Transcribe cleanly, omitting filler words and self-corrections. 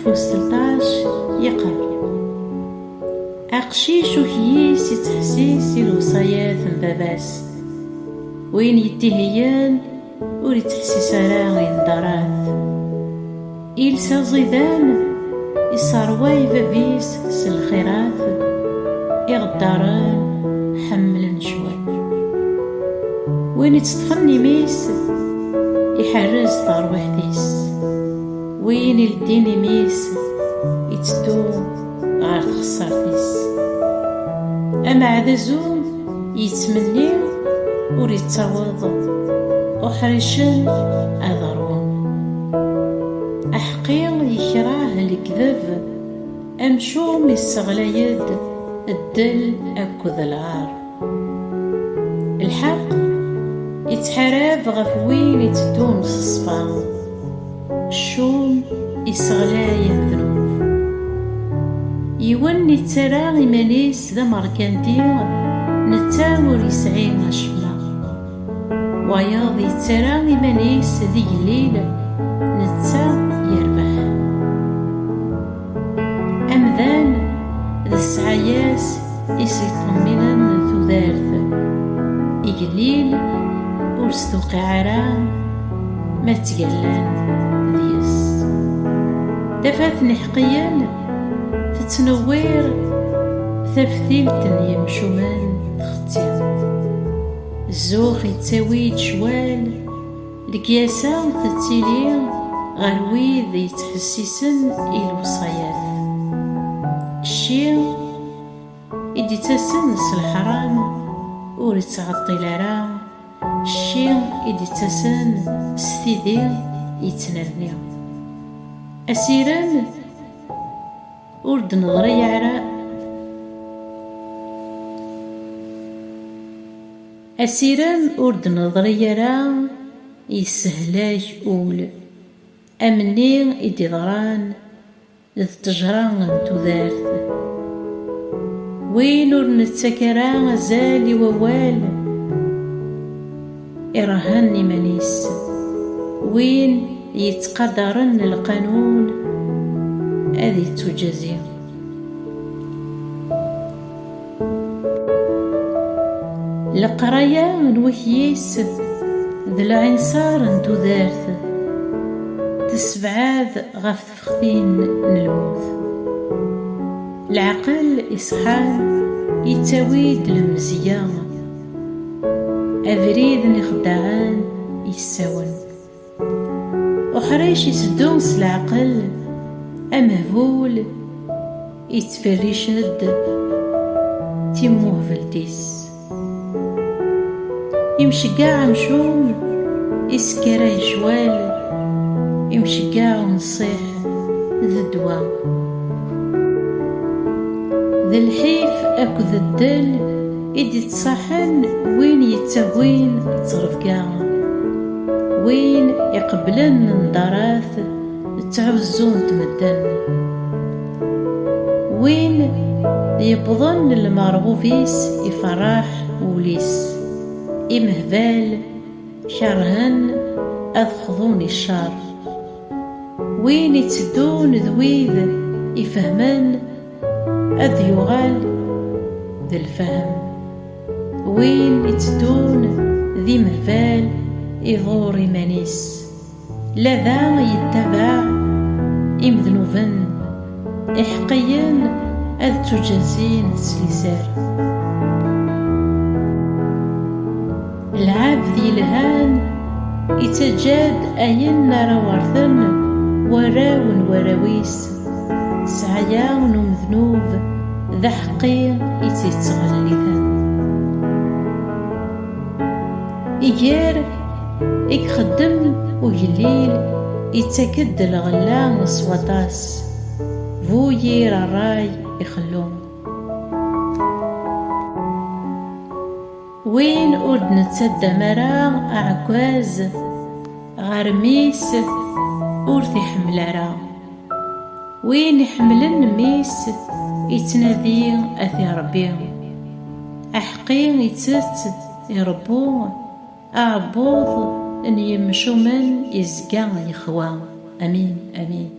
1913 يقال: أقشيش وكييس يتحسيس الوصايات باباس، وين يتهيان ور يتحسيس على غين دراث، إلسا زيدان يصارواي بابيس سالخيراث، إغداران حملن شوال، وين يتطفن يميس يحرز ترويحتيس، وين يلدين يميس يتدو غار خسارتيس، أما عذا زوم يتمني ور يتعوض أحرشن أضروم، أحقيل يكره الكذب أمشوم يستغليد الدل أكد العار، الحق يتحارب غف وين يتدوم الصفا، الشوم يستغلاي الذنوب، يون يترى إيمانيس ذا مركانتيغ نتاور يسعي غشما، وياض يترى إيمانيس ذي الليل نتا يربح، أمذان ذا السعياس يسيطمنا ثذارث، إقليل ورستوقع عرا ما تقلان ديس، دفاتني حقيا تتنوير ثفتيلة يمشومان تختي، الزوخ يتساويد شوال لكياسا تتيلي غرويذ يتحسسن الوصايات، الشي إدي تسن الحرام ور يتعطي لرا، الشي إدي تسن ستيدي يتنرني، أسيران ورد نظري عراء، أسيران ورد نظري عراء يسهلاك أول، أمني إدي ضران ذ تجران تذارث، وين ور نتسكرا زالي ووال إرهاني منيس، وين يتقدرن القانون هذه تجازي، القرايا نوكييس ذا العنصار تذارث، تسبعاذ غف فختين الموت، العقل إصحان يتاويد المزيان، أبريد نخدعان يساون، وحريش يسدوس العقل أمهبول يتفرشد تيموه فلتيس، يمشي قاع مشوم يسكراي شوال، يمشي قاع ونصيح ذا الدواء، ذا الحيف أكو ذا الدل إدي تصحن وين يتهوين تصرف قاع، وين يقبلن ندراث تعوزون تمدن، وين يبضن المرغوفيس يفرح وليس، إمهبال شرهن أذخضون الشر، وين يتدون ذويذ يفهمن أذ يغال ذا الفهم، وين يتدون ذي مهبال يضور إيمانيس، لذا يتبع إمذنوبن إحقيا أذ تجازين سلسار، العبد يلهان يتجاد أين روارثن وراون وراويس، سعياون ومذنوب ذا حقيق يتتغلثن، إيجار يخدم ويليل يتكد الغلا وصوطاس، فوير الراي يخلوم، وين أرد نتسدى مرا أعكواز غارميس أرثي حملارا، وين يحملن ميس يتنادي أثي ربي، أحقين يتست يربو أعبوض أن يمشو من يزقى يخوى. أمين آمين.